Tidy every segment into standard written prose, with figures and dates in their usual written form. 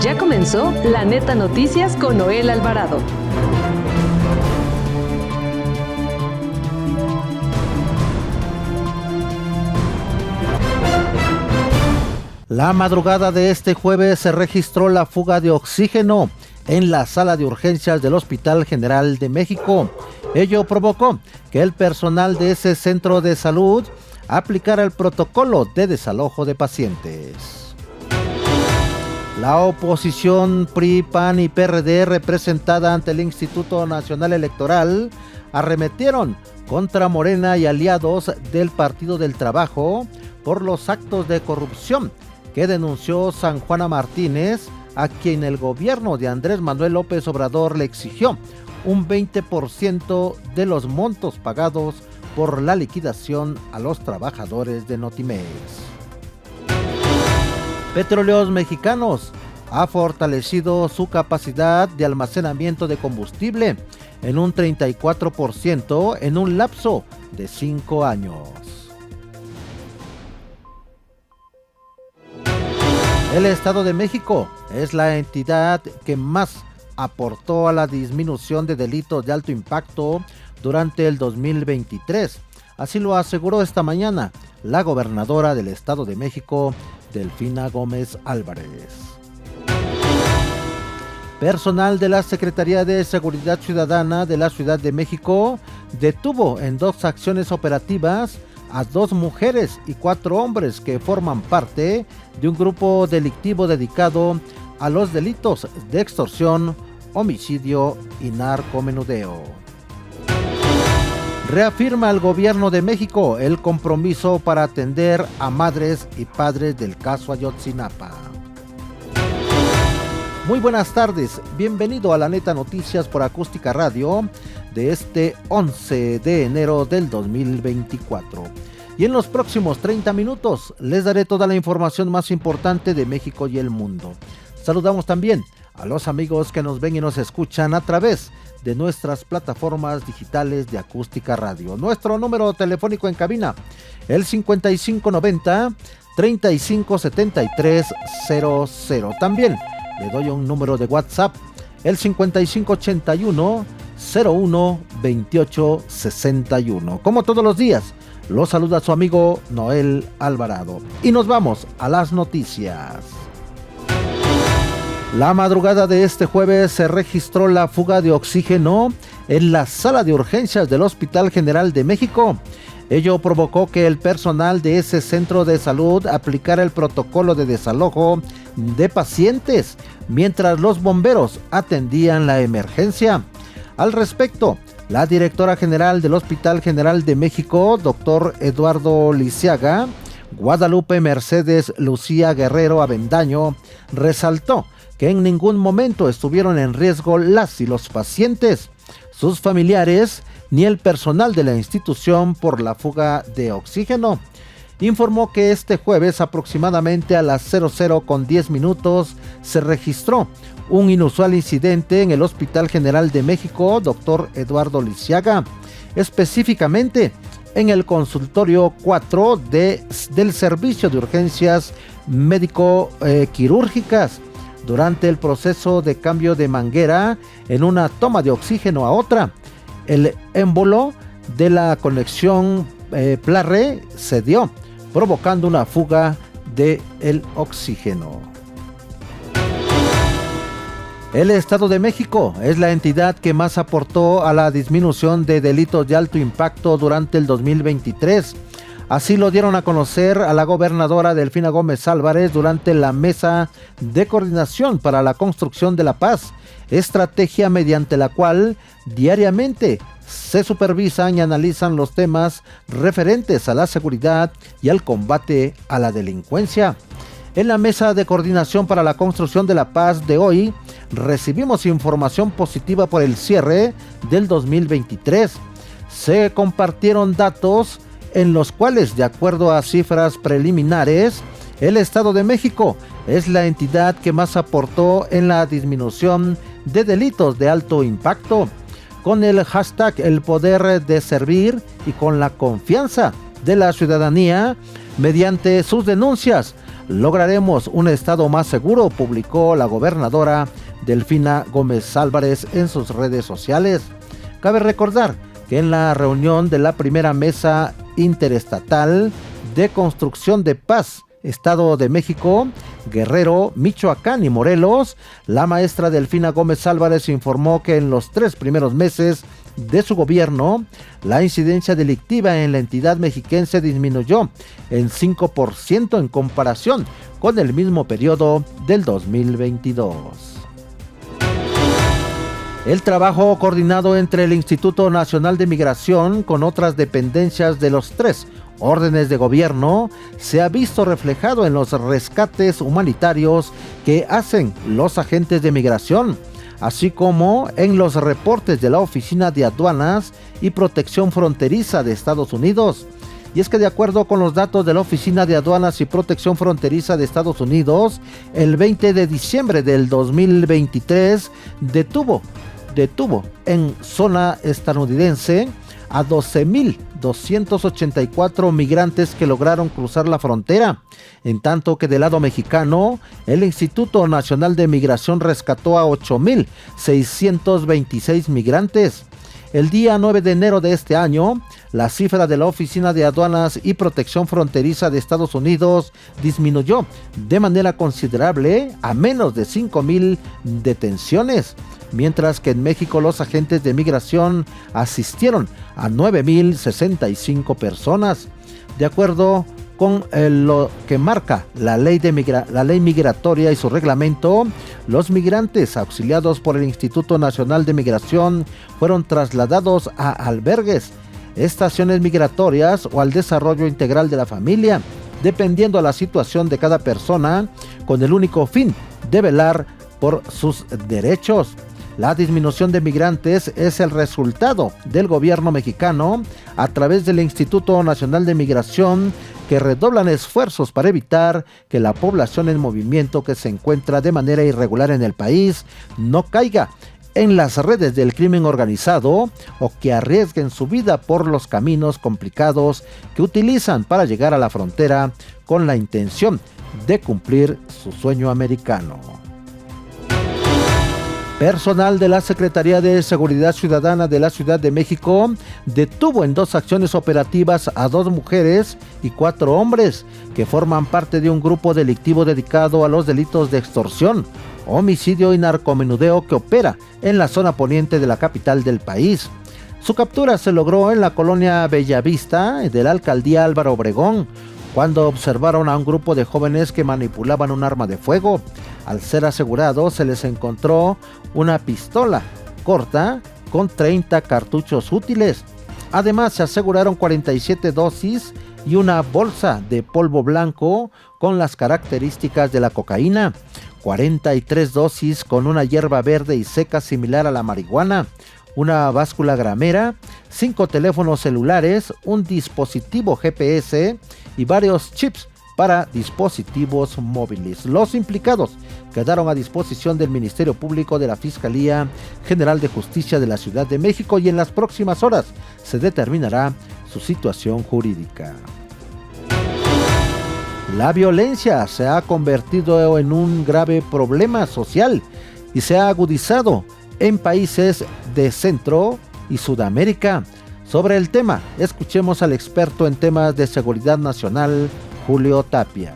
Ya comenzó La Neta Noticias con Noel Alvarado. La madrugada de este jueves se registró la fuga de oxígeno en la sala de urgencias del Hospital General de México. Ello provocó que el personal de ese centro de salud aplicara el protocolo de desalojo de pacientes. La oposición PRI, PAN y PRD representada ante el Instituto Nacional Electoral arremetieron contra Morena y aliados del Partido del Trabajo por los actos de corrupción que denunció San Juana Martínez, a quien el gobierno de Andrés Manuel López Obrador le exigió un 20% de los montos pagados por la liquidación a los trabajadores de Notimex. Petróleos Mexicanos ha fortalecido su capacidad de almacenamiento de combustible en un 34% en un lapso de 5 años. El Estado de México es la entidad que más aportó a la disminución de delitos de alto impacto durante el 2023. Así lo aseguró esta mañana la gobernadora del Estado de México, Delfina Gómez Álvarez. Personal de la Secretaría de Seguridad Ciudadana de la Ciudad de México detuvo en 2 acciones operativas a 2 mujeres y 4 hombres que forman parte de un grupo delictivo dedicado a los delitos de extorsión, homicidio y narcomenudeo. Reafirma el gobierno de México el compromiso para atender a madres y padres del caso Ayotzinapa. Muy buenas tardes, bienvenido a La Neta Noticias por Acústica Radio de este 11 de enero del 2024. Y en los próximos 30 minutos les daré toda la información más importante de México y el mundo. Saludamos también a los amigos que nos ven y nos escuchan a través de nuestras plataformas digitales de Acústica Radio. Nuestro número telefónico en cabina, el 5590-357300. También le doy un número de WhatsApp, el 5581-012861. Como todos los días, los saluda su amigo Noel Alvarado. Y nos vamos a las noticias. La madrugada de este jueves se registró la fuga de oxígeno en la sala de urgencias del Hospital General de México. Ello provocó que el personal de ese centro de salud aplicara el protocolo de desalojo de pacientes, mientras los bomberos atendían la emergencia. Al respecto, la directora general del Hospital General de México, doctor Eduardo Lisiaga, Guadalupe Mercedes Lucía Guerrero Avendaño, resaltó que en ningún momento estuvieron en riesgo las y los pacientes, sus familiares, ni el personal de la institución por la fuga de oxígeno. Informó que este jueves aproximadamente a las 00:10 se registró un inusual incidente en el Hospital General de México, Dr. Eduardo Lisiaga, específicamente en el consultorio 4 del Servicio de Urgencias Médico-Quirúrgicas, durante el proceso de cambio de manguera en una toma de oxígeno a otra. El émbolo de la conexión PLARRE se dio, provocando una fuga del oxígeno. El Estado de México es la entidad que más aportó a la disminución de delitos de alto impacto durante el 2023. Así lo dieron a conocer a la gobernadora Delfina Gómez Álvarez durante la Mesa de Coordinación para la Construcción de la Paz, estrategia mediante la cual diariamente se supervisan y analizan los temas referentes a la seguridad y al combate a la delincuencia. En la Mesa de Coordinación para la Construcción de la Paz de hoy, recibimos información positiva por el cierre del 2023. Se compartieron datos en los cuales, de acuerdo a cifras preliminares, el Estado de México es la entidad que más aportó en la disminución de delitos de alto impacto. Con el hashtag El Poder de Servir y con la confianza de la ciudadanía, mediante sus denuncias, lograremos un estado más seguro, publicó la gobernadora Delfina Gómez Álvarez en sus redes sociales. Cabe recordar que en la reunión de la primera mesa interestatal de construcción de paz, Estado de México, Guerrero, Michoacán y Morelos, la maestra Delfina Gómez Álvarez informó que en los 3 primeros meses de su gobierno, la incidencia delictiva en la entidad mexiquense disminuyó en 5% en comparación con el mismo periodo del 2022. El trabajo coordinado entre el Instituto Nacional de Migración con otras dependencias de los 3 órdenes de gobierno se ha visto reflejado en los rescates humanitarios que hacen los agentes de migración, así como en los reportes de la Oficina de Aduanas y Protección Fronteriza de Estados Unidos. Y es que de acuerdo con los datos de la Oficina de Aduanas y Protección Fronteriza de Estados Unidos, el 20 de diciembre del 2023 detuvo en zona estadounidense a 12,284 migrantes que lograron cruzar la frontera, en tanto que del lado mexicano, el Instituto Nacional de Migración rescató a 8,626 migrantes. El día 9 de enero de este año, la cifra de la Oficina de Aduanas y Protección Fronteriza de Estados Unidos disminuyó de manera considerable a menos de 5,000 detenciones, mientras que en México los agentes de migración asistieron a 9,065 personas. De acuerdo con lo que marca la ley migratoria y su reglamento, los migrantes auxiliados por el Instituto Nacional de Migración fueron trasladados a albergues, estaciones migratorias o al desarrollo integral de la familia, dependiendo de la situación de cada persona, con el único fin de velar por sus derechos. La disminución de migrantes es el resultado del gobierno mexicano a través del Instituto Nacional de Migración, que redoblan esfuerzos para evitar que la población en movimiento que se encuentra de manera irregular en el país no caiga en las redes del crimen organizado o que arriesguen su vida por los caminos complicados que utilizan para llegar a la frontera con la intención de cumplir su sueño americano. Personal de la Secretaría de Seguridad Ciudadana de la Ciudad de México detuvo en 2 acciones operativas a 2 mujeres y 4 hombres que forman parte de un grupo delictivo dedicado a los delitos de extorsión, homicidio y narcomenudeo que opera en la zona poniente de la capital del país. Su captura se logró en la colonia Bellavista de la alcaldía Álvaro Obregón, cuando observaron a un grupo de jóvenes que manipulaban un arma de fuego. Al ser asegurados, se les encontró una pistola corta con 30 cartuchos útiles. Además, se aseguraron 47 dosis y una bolsa de polvo blanco con las características de la cocaína, 43 dosis con una hierba verde y seca similar a la marihuana, una báscula gramera, 5 teléfonos celulares, un dispositivo GPS y varios chips para dispositivos móviles. Los implicados quedaron a disposición del Ministerio Público de la Fiscalía General de Justicia de la Ciudad de México y en las próximas horas se determinará su situación jurídica. La violencia se ha convertido en un grave problema social y se ha agudizado en países de Centro y Sudamérica. Sobre el tema, escuchemos al experto en temas de seguridad nacional, Julio Tapia.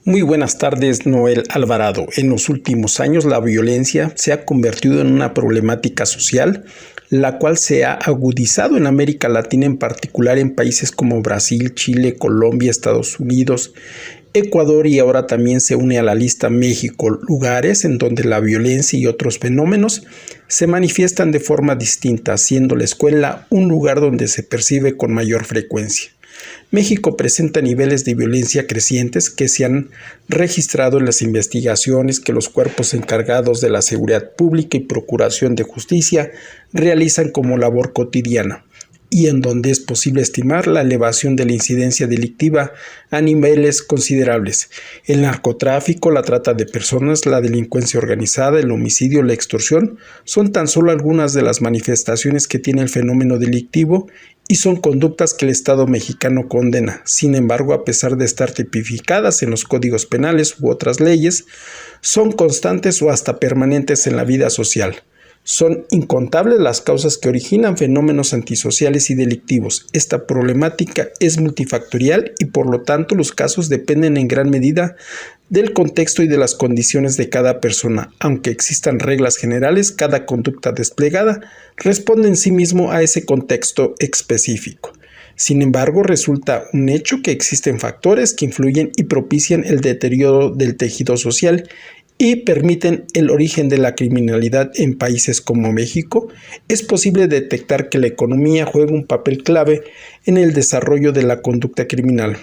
Muy buenas tardes, Noel Alvarado. En los últimos años la violencia se ha convertido en una problemática social, la cual se ha agudizado en América Latina, en particular en países como Brasil, Chile, Colombia, Estados Unidos, Ecuador y ahora también se une a la lista México, lugares en donde la violencia y otros fenómenos se manifiestan de forma distinta, siendo la escuela un lugar donde se percibe con mayor frecuencia. México presenta niveles de violencia crecientes que se han registrado en las investigaciones que los cuerpos encargados de la seguridad pública y procuración de justicia realizan como labor cotidiana. y en donde es posible estimar la elevación de la incidencia delictiva a niveles considerables. El narcotráfico, la trata de personas, la delincuencia organizada, el homicidio, la extorsión son tan solo algunas de las manifestaciones que tiene el fenómeno delictivo y son conductas que el Estado mexicano condena. Sin embargo, a pesar de estar tipificadas en los códigos penales u otras leyes, son constantes o hasta permanentes en la vida social. Son incontables las causas que originan fenómenos antisociales y delictivos. Esta problemática es multifactorial y por lo tanto los casos dependen en gran medida del contexto y de las condiciones de cada persona. Aunque existan reglas generales, cada conducta desplegada responde en sí mismo a ese contexto específico. Sin embargo, resulta un hecho que existen factores que influyen y propician el deterioro del tejido social y permiten el origen de la criminalidad en países como México. Es posible detectar que la economía juega un papel clave en el desarrollo de la conducta criminal.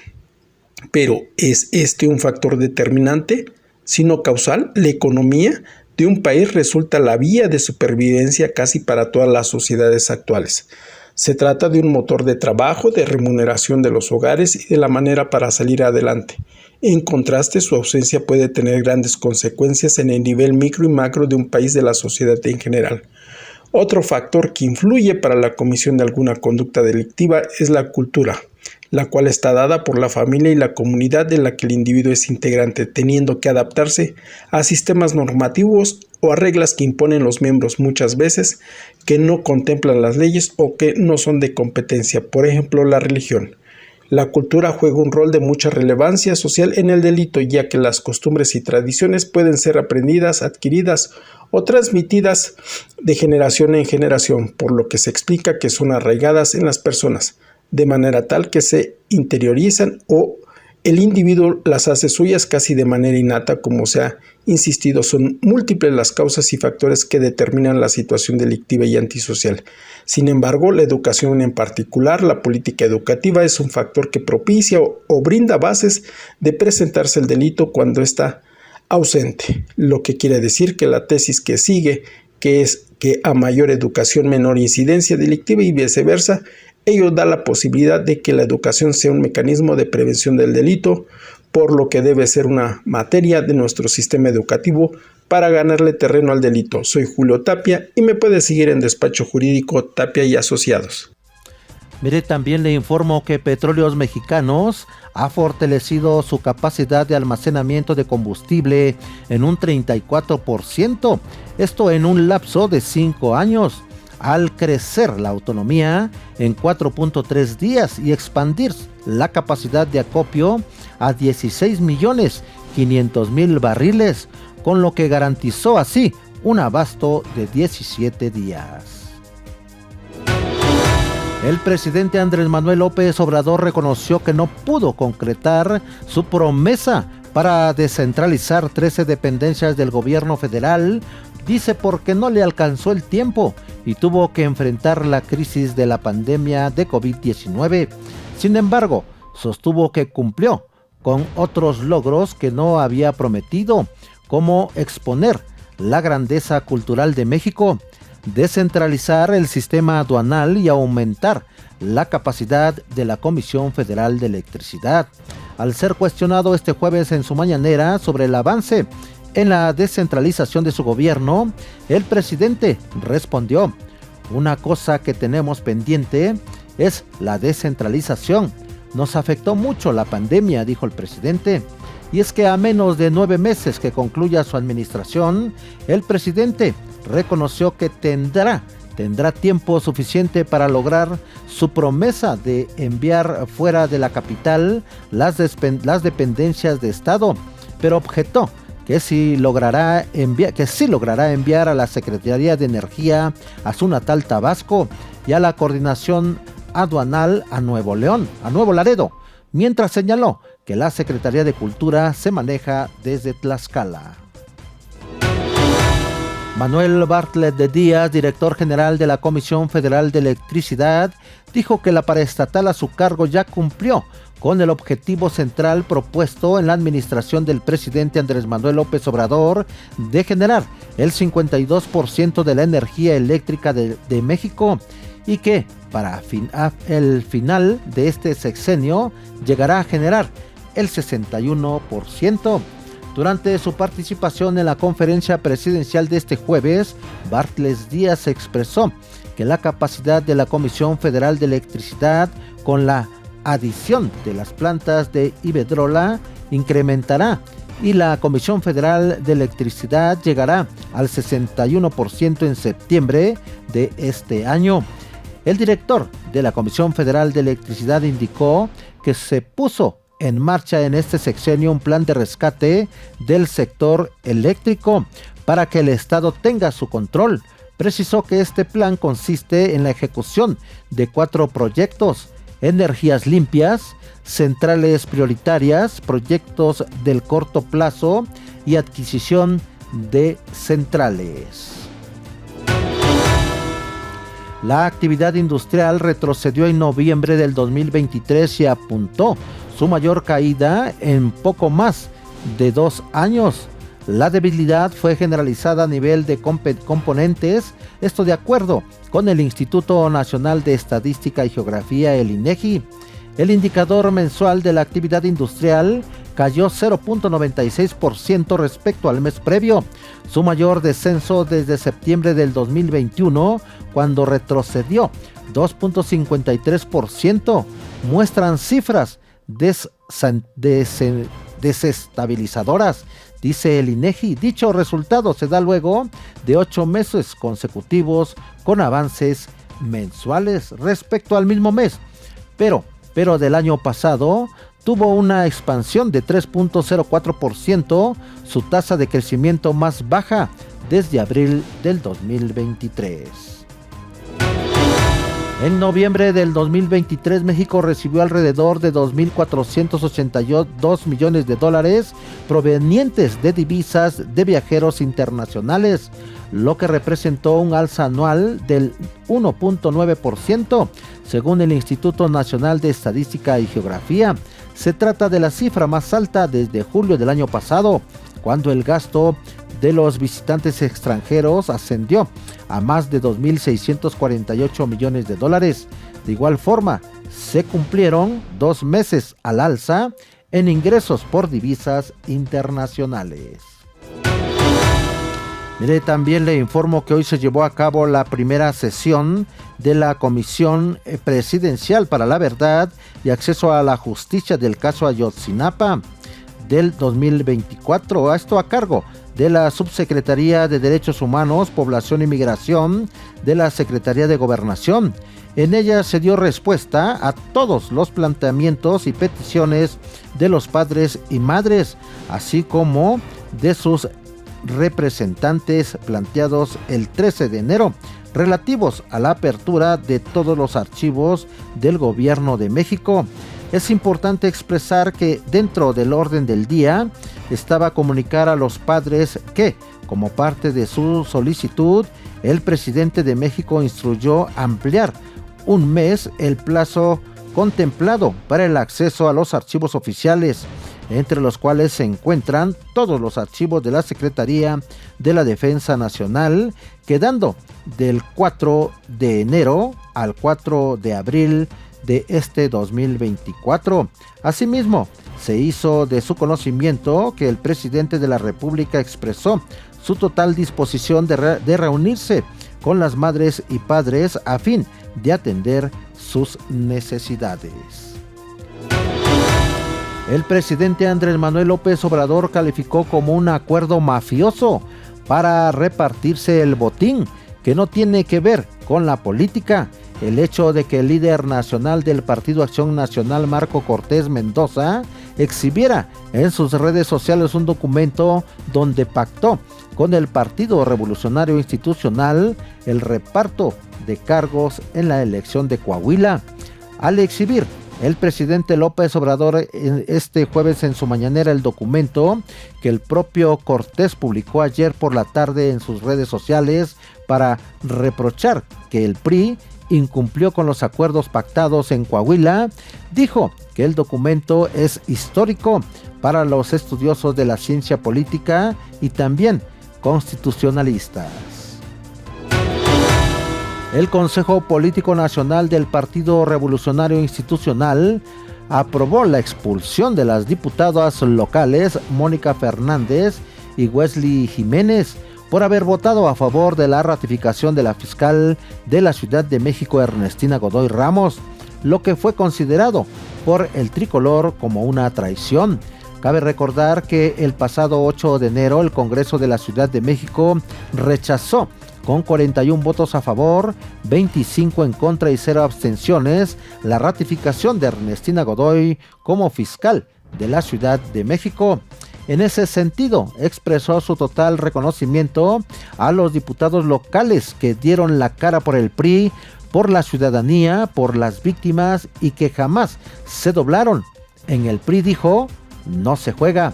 Pero, ¿es este un factor determinante, sino causal? La economía de un país resulta la vía de supervivencia casi para todas las sociedades actuales. Se trata de un motor de trabajo, de remuneración de los hogares y de la manera para salir adelante. En contraste, su ausencia puede tener grandes consecuencias en el nivel micro y macro de un país, de la sociedad en general. Otro factor que influye para la comisión de alguna conducta delictiva es la cultura, la cual está dada por la familia y la comunidad de la que el individuo es integrante, teniendo que adaptarse a sistemas normativos o a reglas que imponen los miembros, muchas veces que no contemplan las leyes o que no son de competencia, por ejemplo, la religión. La cultura juega un rol de mucha relevancia social en el delito, ya que las costumbres y tradiciones pueden ser aprendidas, adquiridas o transmitidas de generación en generación, por lo que se explica que son arraigadas en las personas, de manera tal que se interiorizan o el individuo las hace suyas casi de manera innata. Como se ha insistido, son múltiples las causas y factores que determinan la situación delictiva y antisocial. Sin embargo, la educación, en particular la política educativa, es un factor que propicia o brinda bases de presentarse el delito cuando está ausente, lo que quiere decir que la tesis que sigue, que es que a mayor educación menor incidencia delictiva y viceversa, ello da la posibilidad de que la educación sea un mecanismo de prevención del delito, por lo que debe ser una materia de nuestro sistema educativo para ganarle terreno al delito. Soy Julio Tapia y me puede seguir en Despacho Jurídico Tapia y Asociados. Mire, también le informo que Petróleos Mexicanos ha fortalecido su capacidad de almacenamiento de combustible en un 34%, esto en un lapso de 5 años. Al crecer la autonomía en 4.3 días y expandir la capacidad de acopio a 16.500.000 barriles, con lo que garantizó así un abasto de 17 días. El presidente Andrés Manuel López Obrador reconoció que no pudo concretar su promesa para descentralizar 13 dependencias del gobierno federal, dice porque no le alcanzó el tiempo y tuvo que enfrentar la crisis de la pandemia de COVID-19. Sin embargo, sostuvo que cumplió con otros logros que no había prometido, como exponer la grandeza cultural de México, descentralizar el sistema aduanal y aumentar la capacidad de la Comisión Federal de Electricidad. Al ser cuestionado este jueves en su mañanera sobre el avance en la descentralización de su gobierno, el presidente respondió: una cosa que tenemos pendiente es la descentralización. Nos afectó mucho la pandemia, dijo el presidente. Y es que a menos de 9 meses que concluya su administración, el presidente reconoció que tendrá tiempo suficiente para lograr su promesa de enviar fuera de la capital las dependencias de Estado, pero objetó que sí logrará enviar a la Secretaría de Energía a su natal Tabasco y a la Coordinación Aduanal a Nuevo Laredo, mientras señaló que la Secretaría de Cultura se maneja desde Tlaxcala. Manuel Bartlett de Díaz, director general de la Comisión Federal de Electricidad, dijo que la paraestatal a su cargo ya cumplió con el objetivo central propuesto en la administración del presidente Andrés Manuel López Obrador de generar el 52% de la energía eléctrica de México, y que para el final de este sexenio llegará a generar el 61%. Durante su participación en la conferencia presidencial de este jueves, Bartles Díaz expresó que la capacidad de la Comisión Federal de Electricidad con la adición de las plantas de Iberdrola incrementará y la Comisión Federal de Electricidad llegará al 61% en septiembre de este año. El director de la Comisión Federal de Electricidad indicó que se puso en marcha en este sexenio un plan de rescate del sector eléctrico para que el Estado tenga su control. Precisó que este plan consiste en la ejecución de 4 proyectos: energías limpias, centrales prioritarias, proyectos del corto plazo y adquisición de centrales. La actividad industrial retrocedió en noviembre del 2023 y apuntó su mayor caída en poco más de 2 años. La debilidad fue generalizada a nivel de componentes, esto de acuerdo con el Instituto Nacional de Estadística y Geografía, el INEGI. El indicador mensual de la actividad industrial cayó 0.96% respecto al mes previo, su mayor descenso desde septiembre del 2021, cuando retrocedió 2.53%. Muestran cifras desestabilizadoras, dice el INEGI. Dicho resultado se da luego de 8 meses consecutivos con avances mensuales respecto al mismo mes, pero del año pasado tuvo una expansión de 3.04%, su tasa de crecimiento más baja desde abril del 2023. En noviembre del 2023, México recibió alrededor de 2.482 millones de dólares provenientes de divisas de viajeros internacionales, lo que representó un alza anual del 1.9%, según el Instituto Nacional de Estadística y Geografía. Se trata de la cifra más alta desde julio del año pasado, cuando el gasto de los visitantes extranjeros ascendió a más de 2.648 millones de dólares. De igual forma, se cumplieron 2 meses al alza en ingresos por divisas internacionales. Mire, también le informo que hoy se llevó a cabo la primera sesión de la Comisión Presidencial para la Verdad y Acceso a la Justicia del caso Ayotzinapa del 2024. Esto a cargo de la Subsecretaría de Derechos Humanos, Población y Migración de la Secretaría de Gobernación. En ella se dio respuesta a todos los planteamientos y peticiones de los padres y madres, así como de sus representantes planteados el 13 de enero, relativos a la apertura de todos los archivos del Gobierno de México. Es importante expresar que dentro del orden del día estaba comunicar a los padres que, como parte de su solicitud, el presidente de México instruyó ampliar 1 mes el plazo contemplado para el acceso a los archivos oficiales, entre los cuales se encuentran todos los archivos de la Secretaría de la Defensa Nacional, quedando del 4 de enero al 4 de abril de este 2024. Asimismo, se hizo de su conocimiento que el presidente de la República expresó su total disposición de reunirse con las madres y padres a fin de atender sus necesidades. El presidente Andrés Manuel López Obrador calificó como un acuerdo mafioso para repartirse el botín, que no tiene que ver con la política, el hecho de que el líder nacional del Partido Acción Nacional, Marco Cortés Mendoza, exhibiera en sus redes sociales un documento donde pactó con el Partido Revolucionario Institucional el reparto de cargos en la elección de Coahuila. Al exhibir el presidente López Obrador este jueves en su mañanera el documento que el propio Cortés publicó ayer por la tarde en sus redes sociales para reprochar que el PRI incumplió con los acuerdos pactados en Coahuila, dijo que el documento es histórico para los estudiosos de la ciencia política y también constitucionalistas. El Consejo Político Nacional del Partido Revolucionario Institucional aprobó la expulsión de las diputadas locales Mónica Fernández y Wesley Jiménez por haber votado a favor de la ratificación de la fiscal de la Ciudad de México, Ernestina Godoy Ramos, lo que fue considerado por el tricolor como una traición. Cabe recordar que el pasado 8 de enero el Congreso de la Ciudad de México rechazó con 41 votos a favor, 25 en contra y 0 abstenciones, la ratificación de Ernestina Godoy como fiscal de la Ciudad de México. En ese sentido, expresó su total reconocimiento a los diputados locales que dieron la cara por el PRI, por la ciudadanía, por las víctimas y que jamás se doblaron. En el PRI, dijo, no se juega.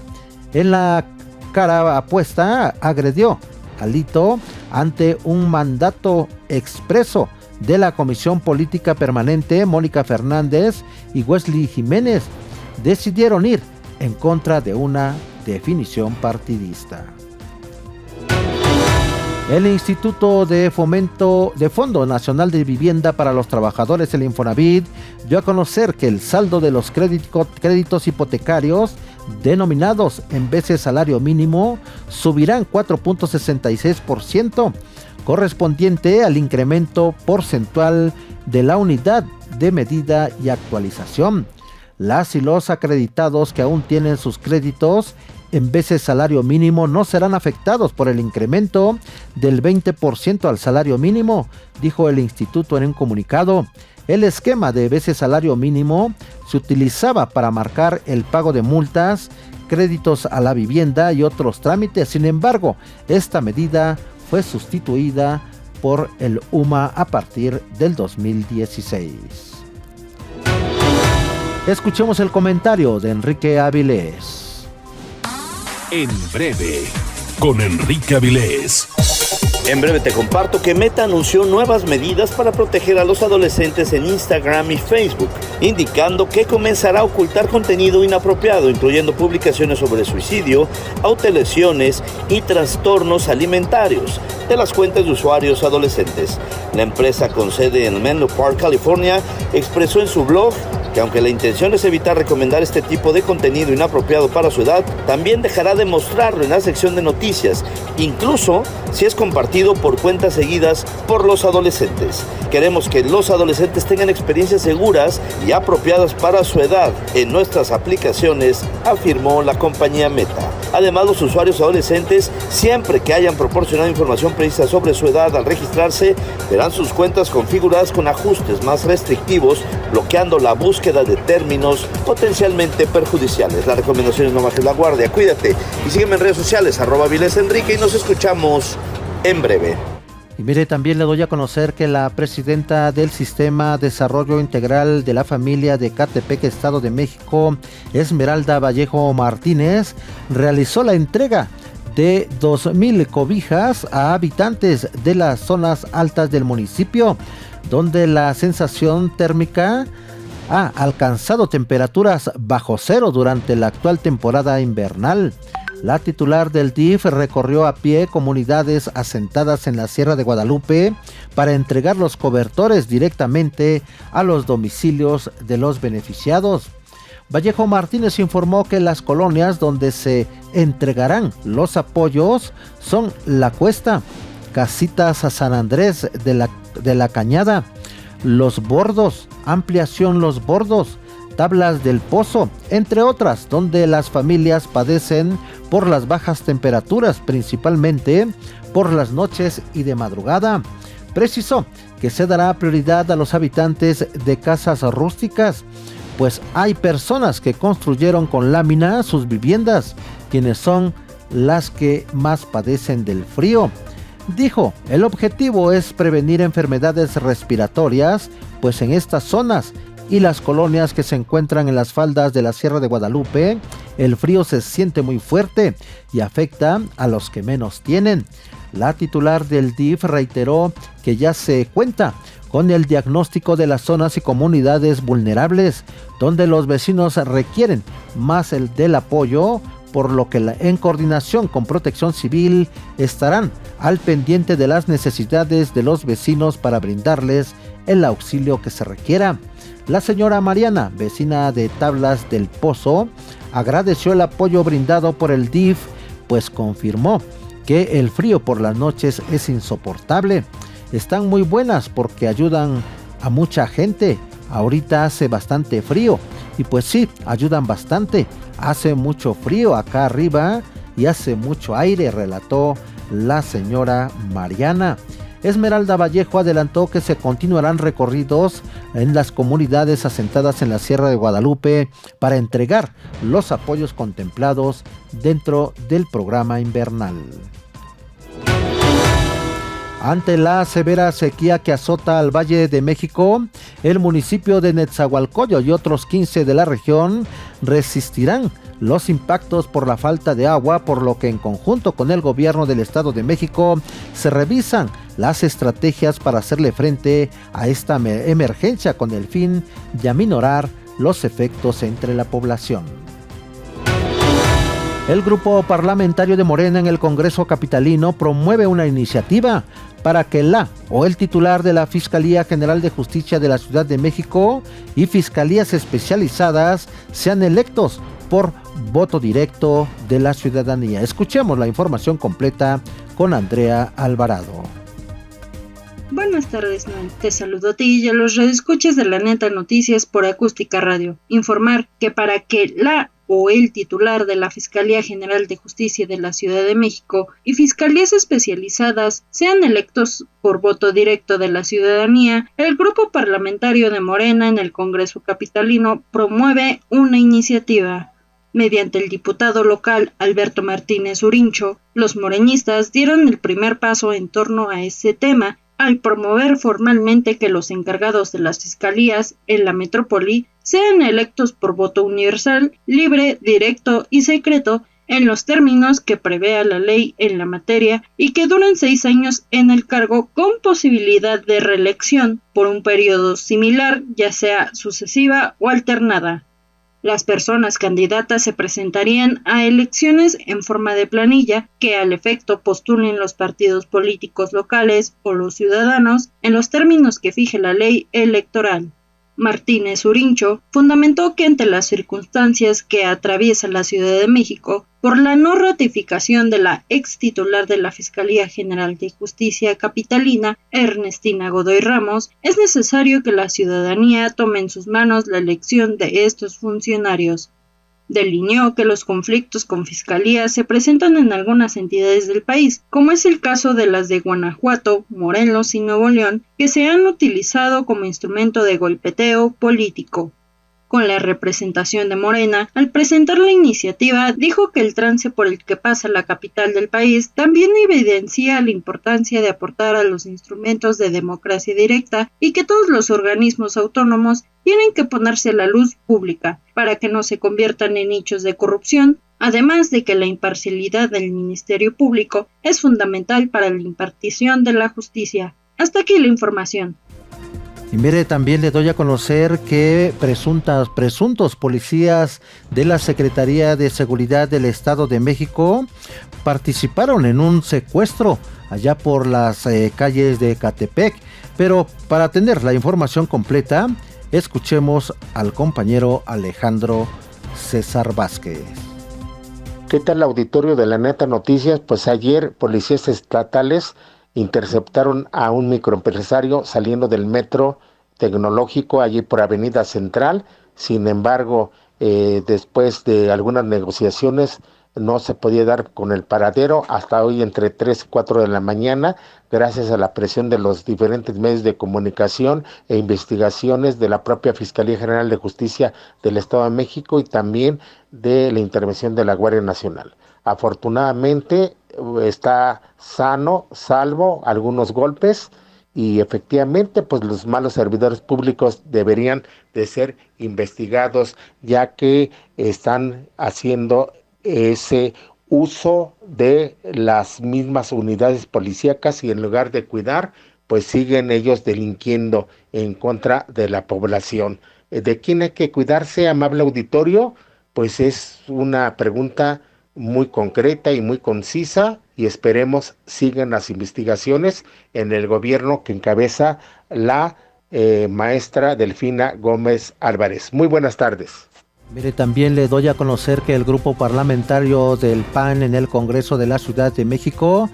En la cara apuesta agredió Alito ante un mandato expreso de la Comisión Política Permanente. Mónica Fernández y Wesley Jiménez decidieron ir en contra de una definición partidista. El Instituto de Fondo Nacional de Vivienda para los Trabajadores, el Infonavit, dio a conocer que el saldo de los créditos hipotecarios denominados en veces salario mínimo subirán 4.66%, correspondiente al incremento porcentual de la unidad de medida y actualización. Las y los acreditados que aún tienen sus créditos en veces salario mínimo no serán afectados por el incremento del 20% al salario mínimo, dijo el instituto en un comunicado. El esquema de veces salario mínimo se utilizaba para marcar el pago de multas, créditos a la vivienda y otros trámites. Sin embargo, esta medida fue sustituida por el UMA a partir del 2016. Escuchemos el comentario de Enrique Avilés. En breve, con Enrique Avilés. En breve te comparto que Meta anunció nuevas medidas para proteger a los adolescentes en Instagram y Facebook, indicando que comenzará a ocultar contenido inapropiado, incluyendo publicaciones sobre suicidio, autolesiones y trastornos alimentarios de las cuentas de usuarios adolescentes. La empresa con sede en Menlo Park, California, expresó en su blog que aunque la intención es evitar recomendar este tipo de contenido inapropiado para su edad, también dejará de mostrarlo en la sección de noticias, incluso si es compartido por cuentas seguidas por los adolescentes. Queremos que los adolescentes tengan experiencias seguras y apropiadas para su edad en nuestras aplicaciones, afirmó la compañía Meta. Además, los usuarios adolescentes, siempre que hayan proporcionado información precisa sobre su edad al registrarse, verán sus cuentas configuradas con ajustes más restrictivos, bloqueando la búsqueda de términos potencialmente perjudiciales. La recomendación es no bajes la guardia, cuídate y sígueme en redes sociales, @VilesEnrique, y nos escuchamos en breve. Y mire, también le doy a conocer que la presidenta del Sistema Desarrollo Integral de la Familia de Catepec, Estado de México, Esmeralda Vallejo Martínez, realizó la entrega de 2,000 cobijas a habitantes de las zonas altas del municipio, donde la sensación térmica ha alcanzado temperaturas bajo cero durante la actual temporada invernal. La titular del DIF recorrió a pie comunidades asentadas en la Sierra de Guadalupe para entregar los cobertores directamente a los domicilios de los beneficiados. Vallejo Martínez informó que las colonias donde se entregarán los apoyos son La Cuesta, Casitas a San Andrés de la Cañada, Los Bordos, Ampliación Los Bordos, Tablas del Pozo, entre otras, donde las familias padecen por las bajas temperaturas, principalmente por las noches y de madrugada. Precisó que se dará prioridad a los habitantes de casas rústicas, pues hay personas que construyeron con lámina sus viviendas, quienes son las que más padecen del frío. Dijo, el objetivo es prevenir enfermedades respiratorias, pues en estas zonas y las colonias que se encuentran en las faldas de la Sierra de Guadalupe, el frío se siente muy fuerte y afecta a los que menos tienen. La titular del DIF reiteró que ya se cuenta con el diagnóstico de las zonas y comunidades vulnerables, donde los vecinos requieren más del apoyo, por lo que en coordinación con Protección Civil estarán al pendiente de las necesidades de los vecinos para brindarles el auxilio que se requiera. La señora Mariana, vecina de Tablas del Pozo, agradeció el apoyo brindado por el DIF, pues confirmó que el frío por las noches es insoportable. Están muy buenas porque ayudan a mucha gente. Ahorita hace bastante frío y pues sí, ayudan bastante. Hace mucho frío acá arriba y hace mucho aire, relató la señora Mariana. Esmeralda Vallejo adelantó que se continuarán recorridos en las comunidades asentadas en la Sierra de Guadalupe para entregar los apoyos contemplados dentro del programa invernal. Ante la severa sequía que azota al Valle de México, el municipio de Netzahualcoyo y otros 15 de la región resistirán los impactos por la falta de agua, por lo que en conjunto con el gobierno del Estado de México se revisan las estrategias para hacerle frente a esta emergencia con el fin de aminorar los efectos entre la población. El grupo parlamentario de Morena en el Congreso Capitalino promueve una iniciativa para que la o el titular de la Fiscalía General de Justicia de la Ciudad de México y fiscalías especializadas sean electos por voto directo de la ciudadanía. Escuchemos la información completa con Andrea Alvarado. Buenas tardes, Noel. Te saludo a ti y a los radioescuchas de La Neta Noticias por Acústica Radio. Informar que para que la o el titular de la Fiscalía General de Justicia de la Ciudad de México y fiscalías especializadas sean electos por voto directo de la ciudadanía, el grupo parlamentario de Morena en el Congreso Capitalino promueve una iniciativa. Mediante el diputado local Alberto Martínez Urincho, los morenistas dieron el primer paso en torno a ese tema al promover formalmente que los encargados de las fiscalías en la metrópoli sean electos por voto universal, libre, directo y secreto en los términos que prevea la ley en la materia y que duren 6 años en el cargo con posibilidad de reelección por un periodo similar, ya sea sucesiva o alternada. Las personas candidatas se presentarían a elecciones en forma de planilla que al efecto postulen los partidos políticos locales o los ciudadanos en los términos que fije la ley electoral. Martínez Urincho fundamentó que ante las circunstancias que atraviesa la Ciudad de México por la no ratificación de la ex titular de la Fiscalía General de Justicia Capitalina, Ernestina Godoy Ramos, es necesario que la ciudadanía tome en sus manos la elección de estos funcionarios. Delineó que los conflictos con fiscalías se presentan en algunas entidades del país, como es el caso de las de Guanajuato, Morelos y Nuevo León, que se han utilizado como instrumento de golpeteo político. Con la representación de Morena, al presentar la iniciativa, dijo que el trance por el que pasa la capital del país también evidencia la importancia de aportar a los instrumentos de democracia directa y que todos los organismos autónomos tienen que ponerse a la luz pública para que no se conviertan en nichos de corrupción, además de que la imparcialidad del Ministerio Público es fundamental para la impartición de la justicia. Hasta aquí la información. Y mire, también le doy a conocer que presuntos policías de la Secretaría de Seguridad del Estado de México participaron en un secuestro allá por las calles de Ecatepec. Pero para tener la información completa, escuchemos al compañero Alejandro César Vázquez. ¿Qué tal, auditorio de La Neta Noticias? Pues ayer policías estatales interceptaron a un microempresario saliendo del metro tecnológico allí por Avenida Central. Sin embargo, después de algunas negociaciones no se podía dar con el paradero hasta hoy entre 3 y 4 de la mañana, gracias a la presión de los diferentes medios de comunicación e investigaciones de la propia Fiscalía General de Justicia del Estado de México y también de la intervención de la Guardia Nacional. Afortunadamente está sano, salvo algunos golpes, y efectivamente pues los malos servidores públicos deberían de ser investigados, ya que están haciendo ese uso de las mismas unidades policíacas y en lugar de cuidar, pues siguen ellos delinquiendo en contra de la población. ¿De quién hay que cuidarse, amable auditorio? Pues es una pregunta muy concreta y muy concisa, y esperemos sigan las investigaciones en el gobierno que encabeza la maestra Delfina Gómez Álvarez. Muy buenas tardes. Mire, también le doy a conocer que el grupo parlamentario del PAN en el Congreso de la Ciudad de México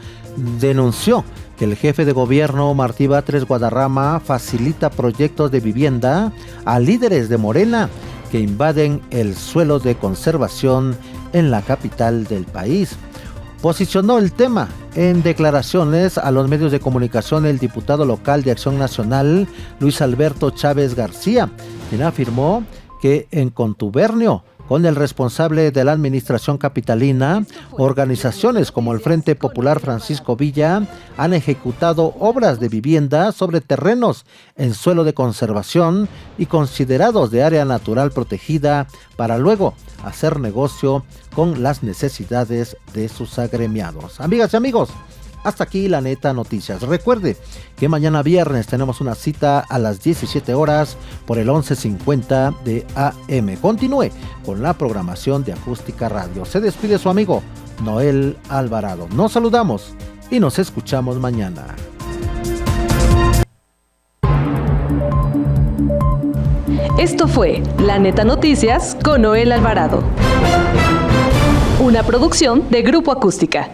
denunció que el jefe de gobierno Martí Batres Guadarrama facilita proyectos de vivienda a líderes de Morena que invaden el suelo de conservación en la capital del país. Posicionó el tema en declaraciones a los medios de comunicación el diputado local de Acción Nacional, Luis Alberto Chávez García, quien afirmó que en contubernio con el responsable de la administración capitalina, organizaciones como el Frente Popular Francisco Villa han ejecutado obras de vivienda sobre terrenos en suelo de conservación y considerados de área natural protegida para luego hacer negocio con las necesidades de sus agremiados. Amigas y amigos, hasta aquí la Neta Noticias. Recuerde que mañana viernes tenemos una cita a las 17 horas por el 1150 de AM. Continúe con la programación de Acústica Radio. Se despide su amigo Noel Alvarado. Nos saludamos y nos escuchamos mañana. Esto fue La Neta Noticias con Noel Alvarado. Una producción de Grupo Acústica.